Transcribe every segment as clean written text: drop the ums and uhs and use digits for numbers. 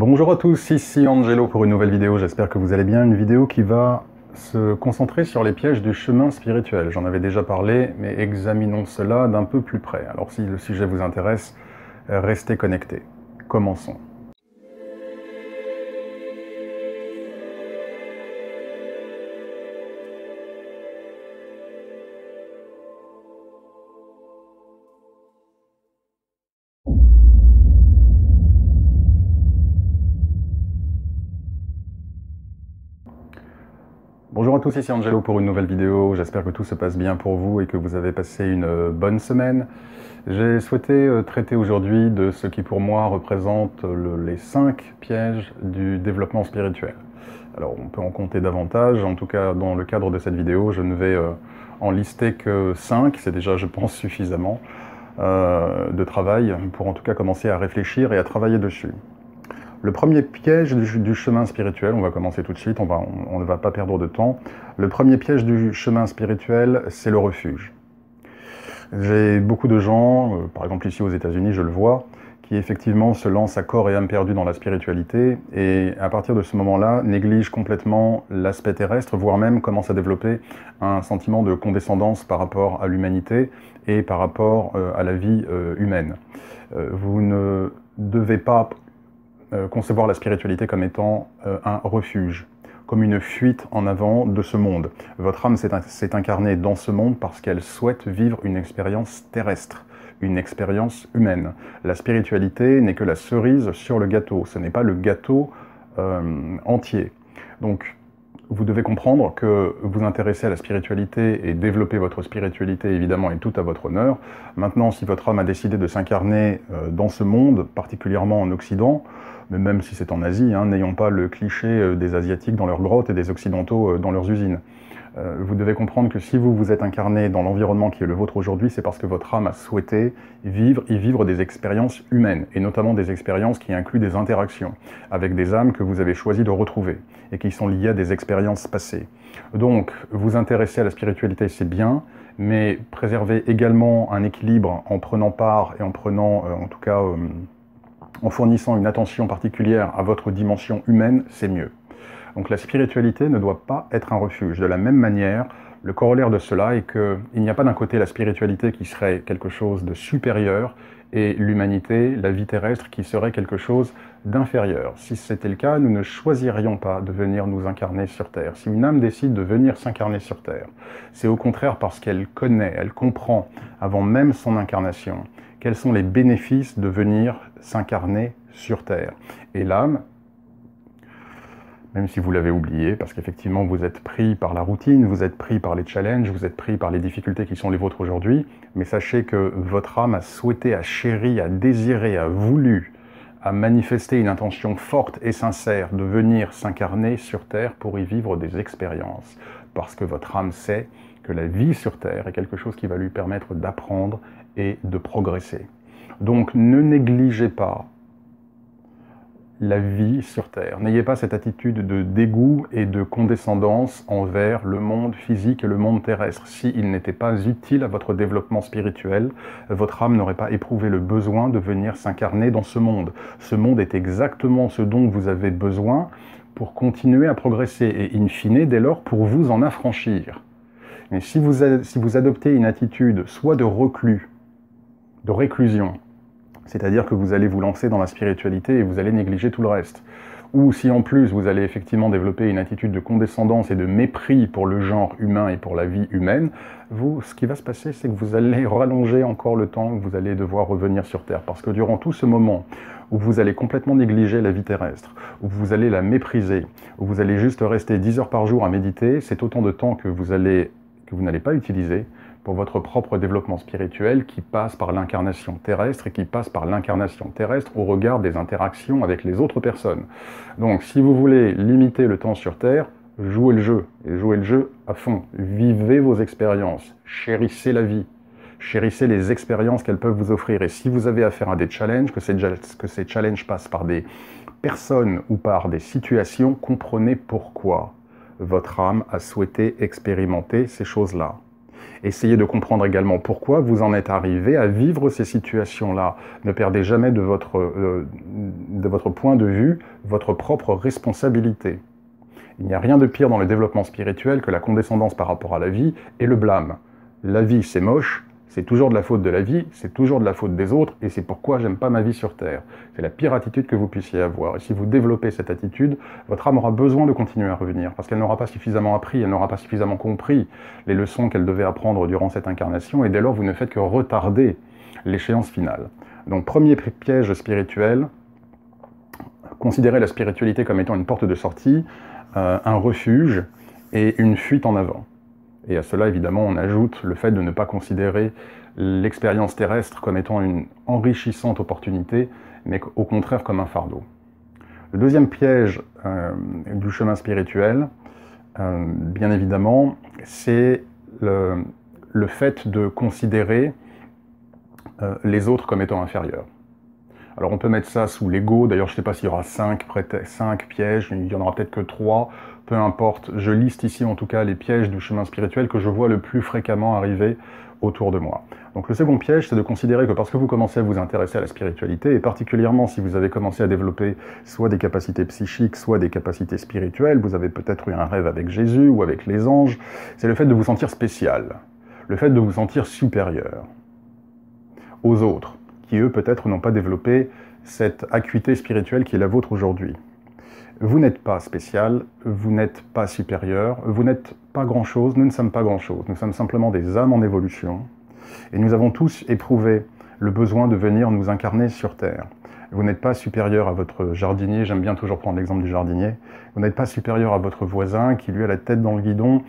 Bonjour à tous, ici Angelo pour une nouvelle vidéo, j'espère que vous allez bien. Une vidéo qui va se concentrer sur les pièges du chemin spirituel. J'en avais déjà parlé, mais examinons cela d'un peu plus près. Alors si le sujet vous intéresse, restez connectés. Commençons. Bonjour à tous, ici Angelo pour une nouvelle vidéo. J'espère que tout se passe bien pour vous et que vous avez passé une bonne semaine. J'ai souhaité traiter aujourd'hui de ce qui pour moi représente les 5 pièges du développement spirituel. Alors on peut en compter davantage, en tout cas dans le cadre de cette vidéo, je ne vais en lister que 5, c'est déjà je pense suffisamment de travail pour en tout cas commencer à réfléchir et à travailler dessus. Le premier piège du chemin spirituel, on va commencer tout de suite, on ne va pas perdre de temps. Le premier piège du chemin spirituel, c'est le refuge. J'ai beaucoup de gens, par exemple ici aux États-Unis, je le vois, qui effectivement se lancent à corps et âme perdu dans la spiritualité et à partir de ce moment-là, négligent complètement l'aspect terrestre, voire même commencent à développer un sentiment de condescendance par rapport à l'humanité et par rapport à la vie humaine. Vous ne devez pas concevoir la spiritualité comme étant un refuge, comme une fuite en avant de ce monde. Votre âme s'est incarnée dans ce monde parce qu'elle souhaite vivre une expérience terrestre, une expérience humaine. La spiritualité n'est que la cerise sur le gâteau, ce n'est pas le gâteau entier. Donc, vous devez comprendre que vous intéressez à la spiritualité et développer votre spiritualité, évidemment, est tout à votre honneur. Maintenant, si votre âme a décidé de s'incarner dans ce monde, particulièrement en Occident, mais même si c'est en Asie, hein, n'ayons pas le cliché des Asiatiques dans leurs grottes et des Occidentaux dans leurs usines. Vous devez comprendre que si vous vous êtes incarné dans l'environnement qui est le vôtre aujourd'hui, c'est parce que votre âme a souhaité y vivre des expériences humaines, et notamment des expériences qui incluent des interactions avec des âmes que vous avez choisi de retrouver, et qui sont liées à des expériences passées. Donc, vous intéresser à la spiritualité, c'est bien, mais préservez également un équilibre en prenant part et en prenant, en tout cas, en fournissant une attention particulière à votre dimension humaine, c'est mieux. Donc la spiritualité ne doit pas être un refuge. De la même manière, le corollaire de cela est qu'il n'y a pas d'un côté la spiritualité qui serait quelque chose de supérieur et l'humanité, la vie terrestre, qui serait quelque chose d'inférieur. Si c'était le cas, nous ne choisirions pas de venir nous incarner sur Terre. Si une âme décide de venir s'incarner sur Terre, c'est au contraire parce qu'elle connaît, elle comprend, avant même son incarnation, quels sont les bénéfices de venir s'incarner sur Terre. Et l'âme, même si vous l'avez oublié, parce qu'effectivement vous êtes pris par la routine, vous êtes pris par les challenges, vous êtes pris par les difficultés qui sont les vôtres aujourd'hui, mais sachez que votre âme a souhaité, a chéri, a désiré, a voulu, a manifesté une intention forte et sincère de venir s'incarner sur Terre pour y vivre des expériences. Parce que votre âme sait que la vie sur Terre est quelque chose qui va lui permettre d'apprendre et de progresser. Donc ne négligez pas la vie sur Terre. N'ayez pas cette attitude de dégoût et de condescendance envers le monde physique et le monde terrestre. S'il n'était pas utile à votre développement spirituel, votre âme n'aurait pas éprouvé le besoin de venir s'incarner dans ce monde. Ce monde est exactement ce dont vous avez besoin pour continuer à progresser et in fine, dès lors, pour vous en affranchir. Mais si vous adoptez une attitude soit de reclus, de réclusion, c'est-à-dire que vous allez vous lancer dans la spiritualité et vous allez négliger tout le reste. Ou si en plus vous allez effectivement développer une attitude de condescendance et de mépris pour le genre humain et pour la vie humaine, ce qui va se passer, c'est que vous allez rallonger encore le temps que vous allez devoir revenir sur Terre. Parce que durant tout ce moment où vous allez complètement négliger la vie terrestre, où vous allez la mépriser, où vous allez juste rester 10 heures par jour à méditer, c'est autant de temps que vous n'allez pas utiliser pour votre propre développement spirituel qui passe par l'incarnation terrestre et qui passe par l'incarnation terrestre au regard des interactions avec les autres personnes. Donc si vous voulez limiter le temps sur Terre, jouez le jeu, et jouez le jeu à fond. Vivez vos expériences, chérissez la vie, chérissez les expériences qu'elles peuvent vous offrir. Et si vous avez affaire à des challenges, que ces challenges passent par des personnes ou par des situations, comprenez pourquoi votre âme a souhaité expérimenter ces choses-là. Essayez de comprendre également pourquoi vous en êtes arrivé à vivre ces situations-là. Ne perdez jamais de votre point de vue votre propre responsabilité. Il n'y a rien de pire dans le développement spirituel que la condescendance par rapport à la vie et le blâme. La vie, c'est moche, c'est toujours de la faute de la vie, c'est toujours de la faute des autres, et c'est pourquoi j'aime pas ma vie sur Terre. C'est la pire attitude que vous puissiez avoir. Et si vous développez cette attitude, votre âme aura besoin de continuer à revenir, parce qu'elle n'aura pas suffisamment appris, elle n'aura pas suffisamment compris les leçons qu'elle devait apprendre durant cette incarnation, et dès lors, vous ne faites que retarder l'échéance finale. Donc, premier piège spirituel, considérez la spiritualité comme étant une porte de sortie, un refuge et une fuite en avant. Et à cela, évidemment, on ajoute le fait de ne pas considérer l'expérience terrestre comme étant une enrichissante opportunité, mais au contraire comme un fardeau. Le deuxième piège du chemin spirituel, bien évidemment, c'est le fait de considérer les autres comme étant inférieurs. Alors on peut mettre ça sous l'ego, d'ailleurs je ne sais pas s'il y aura 5 pièges, il n'y en aura peut-être que 3, peu importe. Je liste ici en tout cas les pièges du chemin spirituel que je vois le plus fréquemment arriver autour de moi. Donc le second piège, c'est de considérer que parce que vous commencez à vous intéresser à la spiritualité, et particulièrement si vous avez commencé à développer soit des capacités psychiques, soit des capacités spirituelles, vous avez peut-être eu un rêve avec Jésus ou avec les anges, c'est le fait de vous sentir spécial, le fait de vous sentir supérieur aux autres, qui eux peut-être n'ont pas développé cette acuité spirituelle qui est la vôtre aujourd'hui. Vous n'êtes pas spécial, vous n'êtes pas supérieur, vous n'êtes pas grand-chose, nous ne sommes pas grand-chose, nous sommes simplement des âmes en évolution, et nous avons tous éprouvé le besoin de venir nous incarner sur Terre. Vous n'êtes pas supérieur à votre jardinier, j'aime bien toujours prendre l'exemple du jardinier, vous n'êtes pas supérieur à votre voisin qui lui a la tête dans le guidon.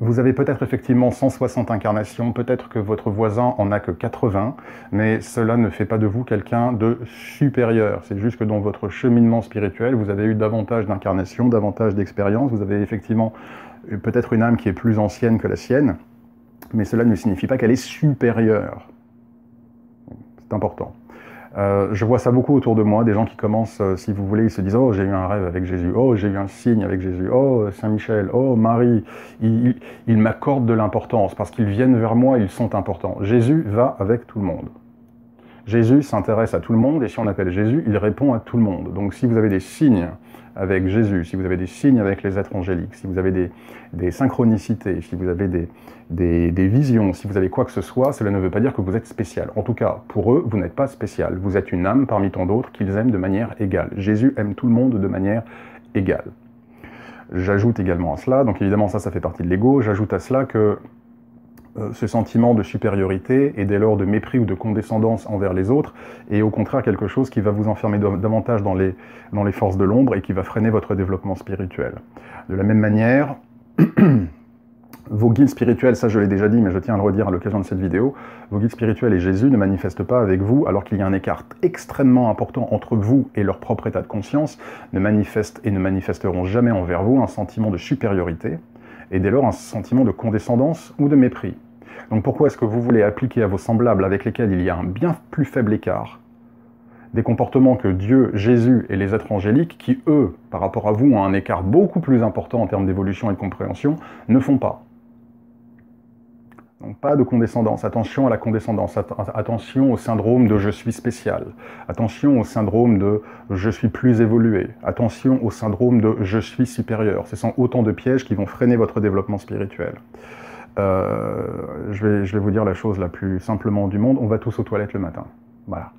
Vous avez peut-être effectivement 160 incarnations, peut-être que votre voisin en a que 80, mais cela ne fait pas de vous quelqu'un de supérieur. C'est juste que dans votre cheminement spirituel, vous avez eu davantage d'incarnations, davantage d'expériences, vous avez effectivement peut-être une âme qui est plus ancienne que la sienne, mais cela ne signifie pas qu'elle est supérieure. C'est important. Je vois ça beaucoup autour de moi, des gens qui commencent, si vous voulez, ils se disent « Oh, j'ai eu un rêve avec Jésus, oh, j'ai eu un signe avec Jésus, oh, Saint-Michel, oh, Marie ». Ils m'accordent de l'importance, parce qu'ils viennent vers moi, ils sont importants. Jésus va avec tout le monde. Jésus s'intéresse à tout le monde, et si on appelle Jésus, il répond à tout le monde. Donc si vous avez des signes avec Jésus, si vous avez des signes avec les êtres angéliques, si vous avez des synchronicités, si vous avez des visions, si vous avez quoi que ce soit, cela ne veut pas dire que vous êtes spécial. En tout cas, pour eux, vous n'êtes pas spécial. Vous êtes une âme parmi tant d'autres qu'ils aiment de manière égale. Jésus aime tout le monde de manière égale. J'ajoute également à cela, donc évidemment ça fait partie de l'ego, j'ajoute à cela que ce sentiment de supériorité et dès lors de mépris ou de condescendance envers les autres est au contraire quelque chose qui va vous enfermer davantage dans les forces de l'ombre et qui va freiner votre développement spirituel. De la même manière, vos guides spirituels, ça je l'ai déjà dit mais je tiens à le redire à l'occasion de cette vidéo, vos guides spirituels et Jésus ne manifestent pas avec vous alors qu'il y a un écart extrêmement important entre vous et leur propre état de conscience, ne manifestent et ne manifesteront jamais envers vous un sentiment de supériorité et dès lors un sentiment de condescendance ou de mépris. Donc pourquoi est-ce que vous voulez appliquer à vos semblables avec lesquels il y a un bien plus faible écart des comportements que Dieu, Jésus et les êtres angéliques, qui eux, par rapport à vous, ont un écart beaucoup plus important en termes d'évolution et de compréhension, ne font pas? Donc pas de condescendance, attention à la condescendance, attention au syndrome de « je suis spécial », attention au syndrome de « je suis plus évolué », attention au syndrome de « je suis supérieur ». Ce sont autant de pièges qui vont freiner votre développement spirituel. Je vais vous dire la chose la plus simplement du monde, on va tous aux toilettes le matin. Voilà.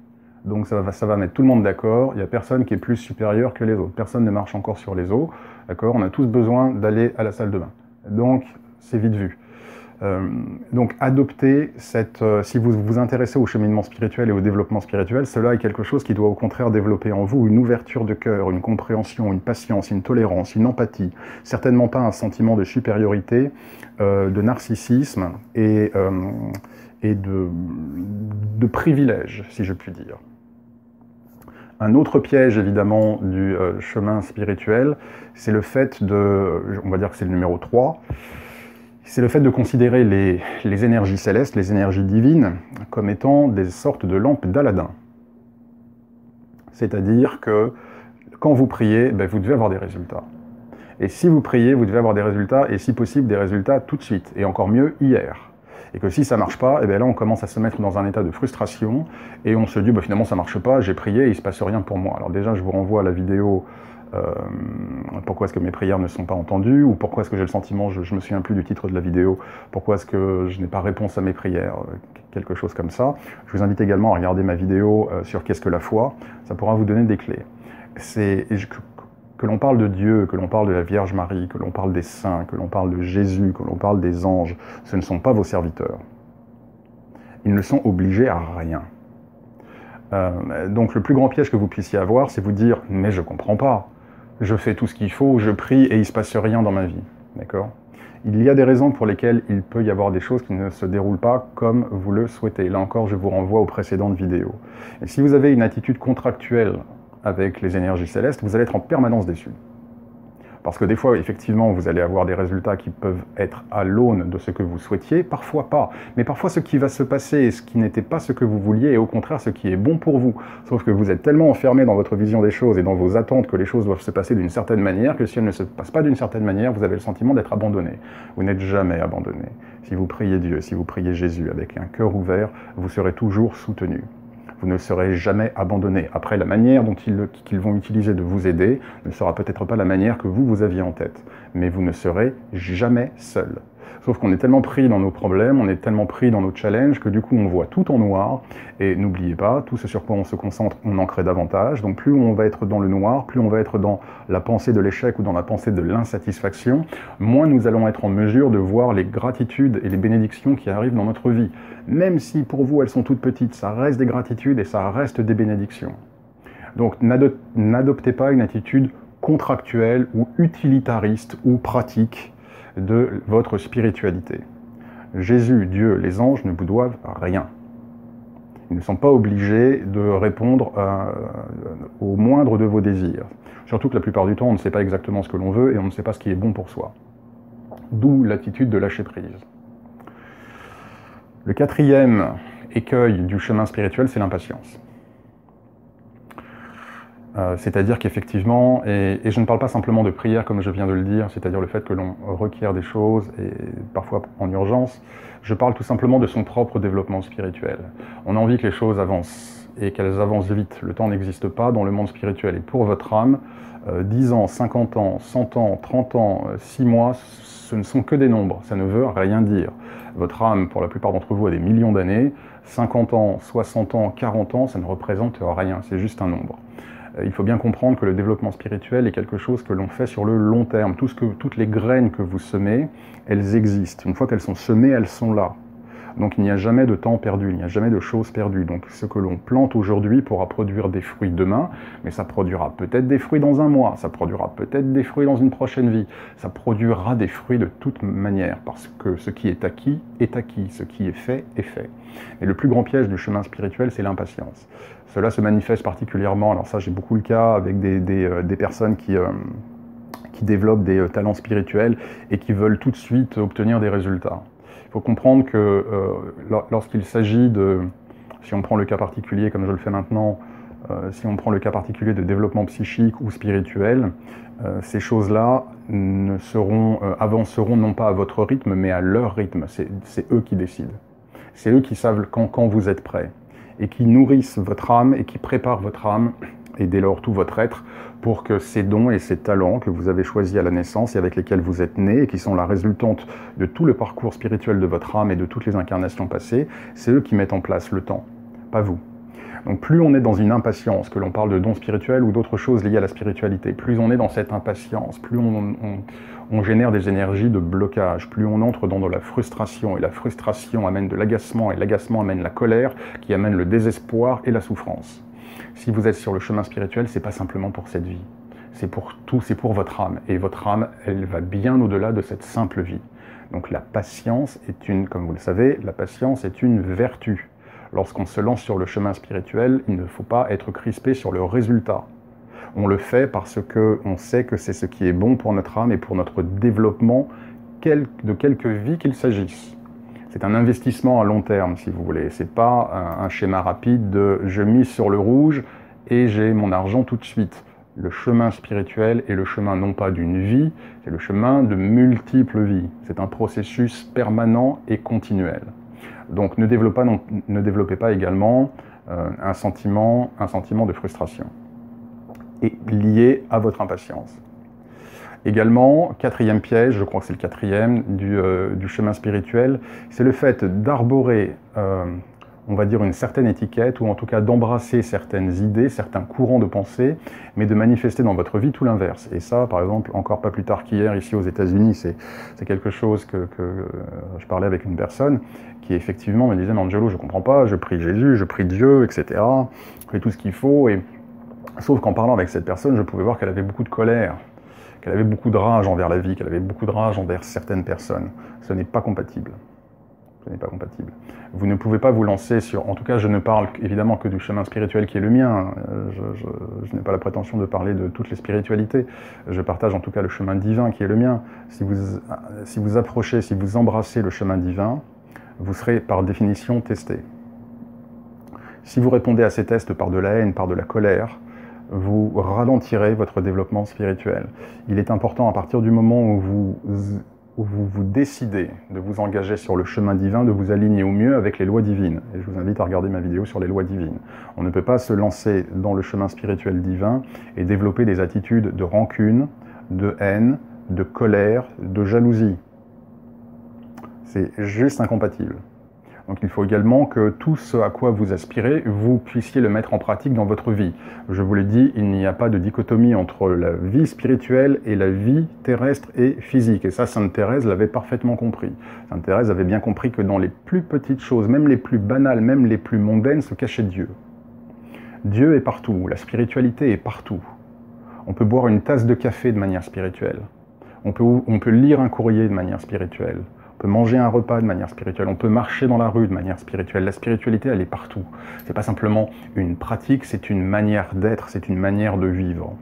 Donc ça va mettre tout le monde d'accord, il n'y a personne qui est plus supérieur que les autres, personne ne marche encore sur les eaux, d'accord? On a tous besoin d'aller à la salle de bain. Donc c'est vite vu. Donc adopter si vous vous intéressez au cheminement spirituel et au développement spirituel, cela est quelque chose qui doit au contraire développer en vous une ouverture de cœur, une compréhension, une patience, une tolérance, une empathie, certainement pas un sentiment de supériorité, de narcissisme et de privilège, si je puis dire. Un autre piège, évidemment, du chemin spirituel, c'est le fait on va dire que c'est le numéro 3, c'est le fait de considérer les énergies célestes, les énergies divines, comme étant des sortes de lampes d'Aladin. C'est-à-dire que quand vous priez, vous devez avoir des résultats. Et si vous priez, vous devez avoir des résultats, et si possible, des résultats tout de suite, et encore mieux, hier. Et que si ça marche pas, et bien là on commence à se mettre dans un état de frustration et on se dit bah, finalement ça marche pas, j'ai prié et il se passe rien pour moi. Alors déjà je vous renvoie à la vidéo pourquoi est-ce que mes prières ne sont pas entendues, ou pourquoi est-ce que j'ai le sentiment, je me souviens plus du titre de la vidéo, pourquoi est-ce que je n'ai pas réponse à mes prières, quelque chose comme ça. Je vous invite également à regarder ma vidéo sur qu'est-ce que la foi, ça pourra vous donner des clés. Que l'on parle de Dieu, que l'on parle de la Vierge Marie, que l'on parle des saints, que l'on parle de Jésus, que l'on parle des anges, ce ne sont pas vos serviteurs. Ils ne sont obligés à rien. Donc le plus grand piège que vous puissiez avoir, c'est vous dire « mais je comprends pas, je fais tout ce qu'il faut, je prie et il ne se passe rien dans ma vie. » D'accord ? Il y a des raisons pour lesquelles il peut y avoir des choses qui ne se déroulent pas comme vous le souhaitez. Là encore, je vous renvoie aux précédentes vidéos. Et si vous avez une attitude contractuelle avec les énergies célestes, vous allez être en permanence déçu. Parce que des fois, effectivement, vous allez avoir des résultats qui peuvent être à l'aune de ce que vous souhaitiez, parfois pas. Mais parfois, ce qui va se passer, ce qui n'était pas ce que vous vouliez, est au contraire ce qui est bon pour vous. Sauf que vous êtes tellement enfermé dans votre vision des choses et dans vos attentes que les choses doivent se passer d'une certaine manière, que si elles ne se passent pas d'une certaine manière, vous avez le sentiment d'être abandonné. Vous n'êtes jamais abandonné. Si vous priez Dieu, si vous priez Jésus avec un cœur ouvert, vous serez toujours soutenu. Vous ne serez jamais abandonné. Après, la manière dont qu'ils vont utiliser de vous aider ne sera peut-être pas la manière que vous aviez en tête. Mais vous ne serez jamais seul. Sauf qu'on est tellement pris dans nos problèmes, on est tellement pris dans nos challenges que du coup on voit tout en noir. Et n'oubliez pas, tout ce sur quoi on se concentre, on en crée davantage. Donc plus on va être dans le noir, plus on va être dans la pensée de l'échec ou dans la pensée de l'insatisfaction, moins nous allons être en mesure de voir les gratitudes et les bénédictions qui arrivent dans notre vie. Même si pour vous elles sont toutes petites, ça reste des gratitudes et ça reste des bénédictions. Donc n'adoptez pas une attitude contractuelle ou utilitariste ou pratique de votre spiritualité. Jésus, Dieu, les anges ne vous doivent rien. Ils ne sont pas obligés de répondre au moindre de vos désirs. Surtout que la plupart du temps, on ne sait pas exactement ce que l'on veut et on ne sait pas ce qui est bon pour soi. D'où l'attitude de lâcher prise. Le quatrième écueil du chemin spirituel, c'est l'impatience. C'est-à-dire qu'effectivement, et je ne parle pas simplement de prière comme je viens de le dire, c'est-à-dire le fait que l'on requiert des choses, et parfois en urgence, je parle tout simplement de son propre développement spirituel. On a envie que les choses avancent, et qu'elles avancent vite. Le temps n'existe pas dans le monde spirituel. Et pour votre âme, 10 ans, 50 ans, 100 ans, 30 ans, 6 mois, ce ne sont que des nombres, ça ne veut rien dire. Votre âme, pour la plupart d'entre vous, a des millions d'années, 50 ans, 60 ans, 40 ans, ça ne représente rien, c'est juste un nombre. Il faut bien comprendre que le développement spirituel est quelque chose que l'on fait sur le long terme. Toutes les graines que vous semez, elles existent. Une fois qu'elles sont semées, elles sont là. Donc il n'y a jamais de temps perdu, il n'y a jamais de choses perdues. Donc ce que l'on plante aujourd'hui pourra produire des fruits demain, mais ça produira peut-être des fruits dans un mois, ça produira peut-être des fruits dans une prochaine vie, ça produira des fruits de toute manière, parce que ce qui est acquis, ce qui est fait, est fait. Et le plus grand piège du chemin spirituel, c'est l'impatience. Cela se manifeste particulièrement, alors ça j'ai beaucoup le cas avec des personnes qui développent des talents spirituels et qui veulent tout de suite obtenir des résultats. Il faut comprendre que lorsqu'il s'agit de, si on prend le cas particulier comme je le fais maintenant, si on prend le cas particulier de développement psychique ou spirituel, ces choses-là avanceront non pas à votre rythme, mais à leur rythme. C'est eux qui décident. C'est eux qui savent quand vous êtes prêt, et qui nourrissent votre âme, et qui préparent votre âme, et dès lors tout votre être, pour que ces dons et ces talents que vous avez choisis à la naissance et avec lesquels vous êtes nés, et qui sont la résultante de tout le parcours spirituel de votre âme et de toutes les incarnations passées, c'est eux qui mettent en place le temps, pas vous. Donc plus on est dans une impatience, que l'on parle de dons spirituels ou d'autres choses liées à la spiritualité, plus on est dans cette impatience, plus on génère des énergies de blocage, plus on entre dans de la frustration, et la frustration amène de l'agacement, et l'agacement amène la colère, qui amène le désespoir et la souffrance. Si vous êtes sur le chemin spirituel, c'est pas simplement pour cette vie, c'est pour tout, c'est pour votre âme, et votre âme, elle va bien au-delà de cette simple vie. Donc la patience est comme vous le savez, la patience est une vertu. Lorsqu'on se lance sur le chemin spirituel, il ne faut pas être crispé sur le résultat. On le fait parce qu'on sait que c'est ce qui est bon pour notre âme et pour notre développement, de quelque vie qu'il s'agisse. C'est un investissement à long terme, si vous voulez. Ce n'est pas un schéma rapide de « je mise sur le rouge et j'ai mon argent tout de suite ». Le chemin spirituel est le chemin non pas d'une vie, c'est le chemin de multiples vies. C'est un processus permanent et continuel. Donc ne développez pas également un sentiment de frustration, et lié à votre impatience. Également, quatrième piège, je crois que c'est le quatrième du chemin spirituel, c'est le fait d'arborer, on va dire, une certaine étiquette, ou en tout cas d'embrasser certaines idées, certains courants de pensée, mais de manifester dans votre vie tout l'inverse. Et ça, par exemple, encore pas plus tard qu'hier, ici aux États-Unis, c'est quelque chose que je parlais avec une personne qui effectivement me disait « Angelo, je comprends pas, je prie Jésus, je prie Dieu, etc. Je fais tout ce qu'il faut. » Sauf qu'en parlant avec cette personne, je pouvais voir qu'elle avait beaucoup de colère, qu'elle avait beaucoup de rage envers la vie, qu'elle avait beaucoup de rage envers certaines personnes. Ce n'est pas compatible. Ce n'est pas compatible. Vous ne pouvez pas vous lancer sur... En tout cas, je ne parle évidemment que du chemin spirituel qui est le mien. Je n'ai pas la prétention de parler de toutes les spiritualités. Je partage en tout cas le chemin divin qui est le mien. Si vous approchez, si vous embrassez le chemin divin, vous serez par définition testé. Si vous répondez à ces tests par de la haine, par de la colère, vous ralentirez votre développement spirituel. Il est important, à partir du moment où vous décidez de vous engager sur le chemin divin, de vous aligner au mieux avec les lois divines. Et je vous invite à regarder ma vidéo sur les lois divines. On ne peut pas se lancer dans le chemin spirituel divin et développer des attitudes de rancune, de haine, de colère, de jalousie. C'est juste incompatible. Donc il faut également que tout ce à quoi vous aspirez, vous puissiez le mettre en pratique dans votre vie. Je vous l'ai dit, il n'y a pas de dichotomie entre la vie spirituelle et la vie terrestre et physique. Et ça, Sainte Thérèse l'avait parfaitement compris. Sainte Thérèse avait bien compris que dans les plus petites choses, même les plus banales, même les plus mondaines, se cachait Dieu. Dieu est partout, la spiritualité est partout. On peut boire une tasse de café de manière spirituelle. On peut lire un courrier de manière spirituelle. On peut manger un repas de manière spirituelle, on peut marcher dans la rue de manière spirituelle. La spiritualité, elle est partout. C'est pas simplement une pratique, c'est une manière d'être, c'est une manière de vivre.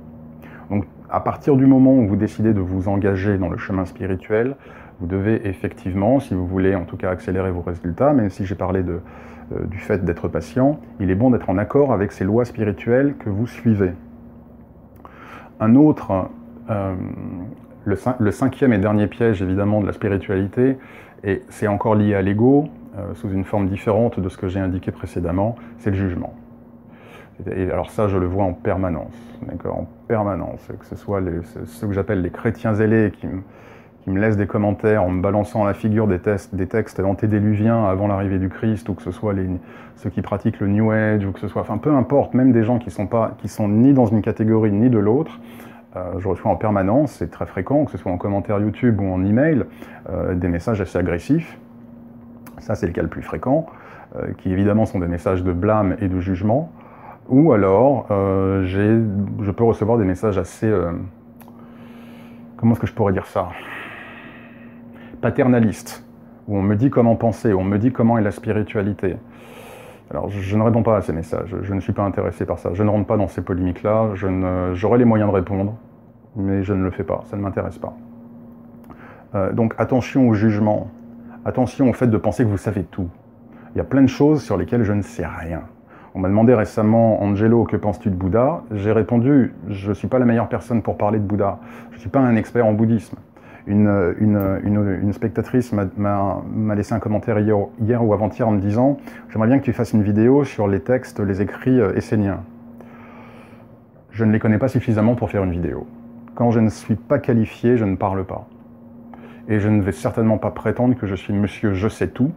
Donc, à partir du moment où vous décidez de vous engager dans le chemin spirituel, vous devez effectivement, si vous voulez en tout cas accélérer vos résultats, même si j'ai parlé du fait d'être patient, il est bon d'être en accord avec ces lois spirituelles que vous suivez. Un autre... Le cinquième et dernier piège, évidemment, de la spiritualité, et c'est encore lié à l'ego, sous une forme différente de ce que j'ai indiqué précédemment, c'est le jugement. Et alors ça, je le vois en permanence, d'accord, en permanence, que ce soit ceux que j'appelle les chrétiens zélés qui me laissent des commentaires en me balançant à la figure des textes antédiluviens avant l'arrivée du Christ, ou que ce soit ceux qui pratiquent le New Age, ou que ce soit, enfin peu importe, même des gens qui sont ni dans une catégorie ni de l'autre. Je reçois en permanence, c'est très fréquent, que ce soit en commentaire YouTube ou en email, des messages assez agressifs. Ça, c'est le cas le plus fréquent, qui évidemment sont des messages de blâme et de jugement. Ou alors, je peux recevoir des messages assez... comment est-ce que je pourrais dire ça? Paternalistes, où on me dit comment penser, où on me dit comment est la spiritualité. Alors, je ne réponds pas à ces messages, je ne suis pas intéressé par ça, je ne rentre pas dans ces polémiques-là, j'aurai les moyens de répondre, mais je ne le fais pas, ça ne m'intéresse pas. Donc attention au jugement, attention au fait de penser que vous savez tout. Il y a plein de choses sur lesquelles je ne sais rien. On m'a demandé récemment, Angelo, que penses-tu de Bouddha? J'ai répondu, je ne suis pas la meilleure personne pour parler de Bouddha, je ne suis pas un expert en bouddhisme. Une spectatrice m'a laissé un commentaire hier ou avant-hier en me disant « J'aimerais bien que tu fasses une vidéo sur les textes, les écrits esséniens. » Je ne les connais pas suffisamment pour faire une vidéo. Quand je ne suis pas qualifié, je ne parle pas. Et je ne vais certainement pas prétendre que je suis monsieur je sais tout.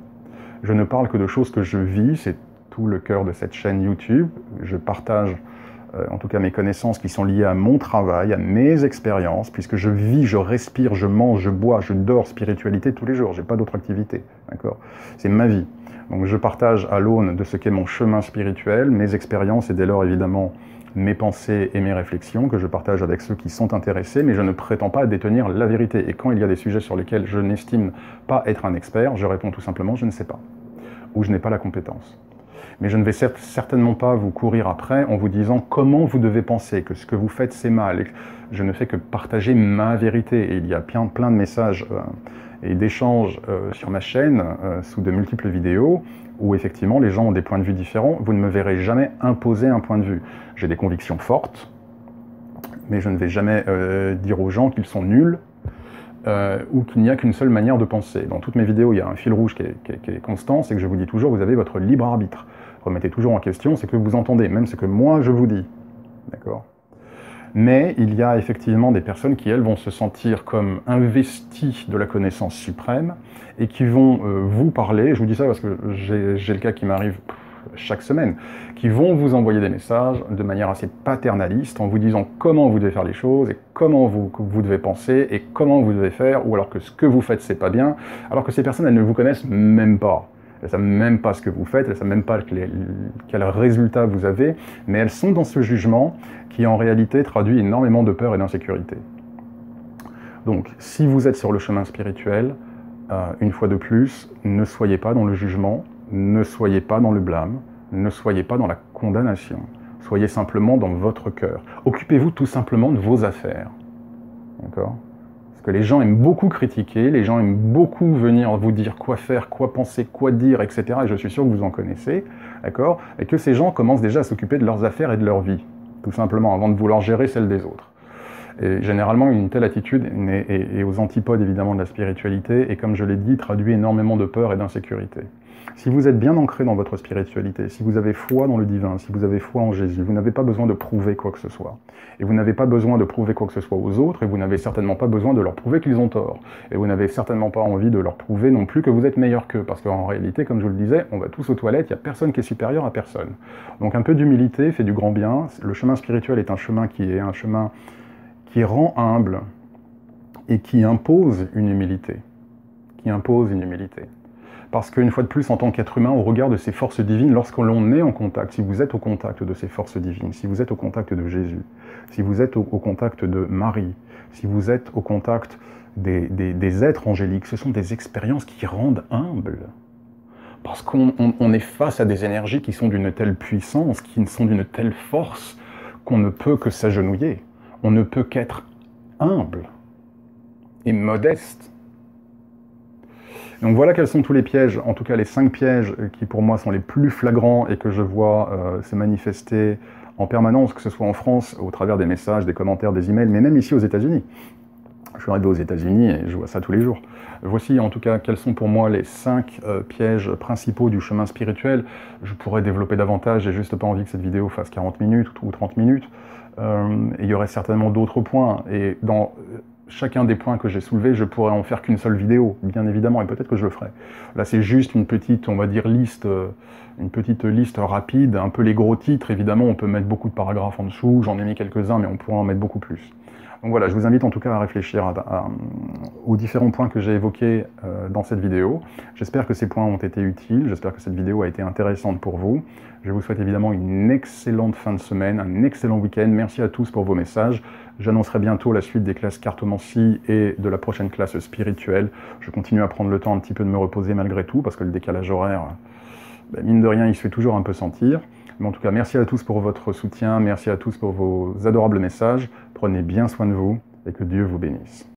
Je ne parle que de choses que je vis, c'est tout le cœur de cette chaîne YouTube. Je partage en tout cas mes connaissances qui sont liées à mon travail, à mes expériences, puisque je vis, je respire, je mange, je bois, je dors spiritualité tous les jours, j'ai pas d'autre activité, d'accord? C'est ma vie. Donc je partage à l'aune de ce qu'est mon chemin spirituel, mes expériences et dès lors évidemment mes pensées et mes réflexions que je partage avec ceux qui sont intéressés, mais je ne prétends pas détenir la vérité. Et quand il y a des sujets sur lesquels je n'estime pas être un expert, je réponds tout simplement je ne sais pas, ou je n'ai pas la compétence. Mais je ne vais certainement pas vous courir après en vous disant comment vous devez penser, que ce que vous faites c'est mal. Je ne fais que partager ma vérité. Et il y a plein de messages et d'échanges sur ma chaîne, sous de multiples vidéos, où effectivement les gens ont des points de vue différents. Vous ne me verrez jamais imposer un point de vue. J'ai des convictions fortes, mais je ne vais jamais dire aux gens qu'ils sont nuls, ou qu'il n'y a qu'une seule manière de penser. Dans toutes mes vidéos, il y a un fil rouge qui est constant, c'est que je vous dis toujours, vous avez votre libre arbitre. Remettez toujours en question ce que vous entendez, même ce que moi je vous dis. D'accord ? Mais il y a effectivement des personnes qui, elles, vont se sentir comme investies de la connaissance suprême et qui vont vous parler, je vous dis ça parce que j'ai le cas qui m'arrive chaque semaine, qui vont vous envoyer des messages de manière assez paternaliste en vous disant comment vous devez faire les choses et comment vous devez penser et comment vous devez faire, ou alors que ce que vous faites c'est pas bien, alors que ces personnes elles ne vous connaissent même pas. Elles ne savent même pas ce que vous faites, elles ne savent même pas quel résultat vous avez, mais elles sont dans ce jugement qui en réalité traduit énormément de peur et d'insécurité. Donc si vous êtes sur le chemin spirituel, une fois de plus, ne soyez pas dans le jugement, ne soyez pas dans le blâme, ne soyez pas dans la condamnation. Soyez simplement dans votre cœur. Occupez-vous tout simplement de vos affaires. D'accord ? Parce que les gens aiment beaucoup critiquer, les gens aiment beaucoup venir vous dire quoi faire, quoi penser, quoi dire, etc. Et je suis sûr que vous en connaissez, d'accord ? Et que ces gens commencent déjà à s'occuper de leurs affaires et de leur vie, tout simplement, avant de vouloir gérer celle des autres. Et généralement, une telle attitude est aux antipodes, évidemment, de la spiritualité, et comme je l'ai dit, traduit énormément de peur et d'insécurité. Si vous êtes bien ancré dans votre spiritualité, si vous avez foi dans le divin, si vous avez foi en Jésus, vous n'avez pas besoin de prouver quoi que ce soit. Et vous n'avez pas besoin de prouver quoi que ce soit aux autres, et vous n'avez certainement pas besoin de leur prouver qu'ils ont tort. Et vous n'avez certainement pas envie de leur prouver non plus que vous êtes meilleur qu'eux, parce qu'en réalité, comme je vous le disais, on va tous aux toilettes, il n'y a personne qui est supérieur à personne. Donc un peu d'humilité fait du grand bien. Le chemin spirituel est un chemin qui rend humble et qui impose une humilité. Parce qu'une fois de plus, en tant qu'être humain, au regard de ces forces divines, lorsque l'on est en contact, si vous êtes au contact de ces forces divines, si vous êtes au contact de Jésus, si vous êtes au contact de Marie, si vous êtes au contact des êtres angéliques, ce sont des expériences qui rendent humble. Parce qu'on est face à des énergies qui sont d'une telle puissance, qui sont d'une telle force, qu'on ne peut que s'agenouiller. On ne peut qu'être humble et modeste. Donc voilà quels sont tous les pièges, en tout cas les 5 pièges qui pour moi sont les plus flagrants et que je vois se manifester en permanence, que ce soit en France, au travers des messages, des commentaires, des emails, mais même ici aux États-Unis. Je suis arrivé aux États-Unis et je vois ça tous les jours. Voici en tout cas quels sont pour moi les 5 pièges principaux du chemin spirituel. Je pourrais développer davantage, j'ai juste pas envie que cette vidéo fasse 40 minutes ou 30 minutes. Et il y aurait certainement d'autres points. Et dans chacun des points que j'ai soulevés, je pourrais en faire qu'une seule vidéo, bien évidemment, et peut-être que je le ferai. Là, c'est juste une petite, on va dire, liste rapide, un peu les gros titres. Évidemment, on peut mettre beaucoup de paragraphes en dessous, j'en ai mis quelques-uns, mais on pourrait en mettre beaucoup plus. Donc voilà, je vous invite en tout cas à réfléchir aux différents points que j'ai évoqués dans cette vidéo. J'espère que ces points ont été utiles, j'espère que cette vidéo a été intéressante pour vous. Je vous souhaite évidemment une excellente fin de semaine, un excellent week-end. Merci à tous pour vos messages. J'annoncerai bientôt la suite des classes cartomancie et de la prochaine classe spirituelle. Je continue à prendre le temps un petit peu de me reposer malgré tout, parce que le décalage horaire, mine de rien, il se fait toujours un peu sentir. Mais en tout cas, merci à tous pour votre soutien, merci à tous pour vos adorables messages. Prenez bien soin de vous et que Dieu vous bénisse.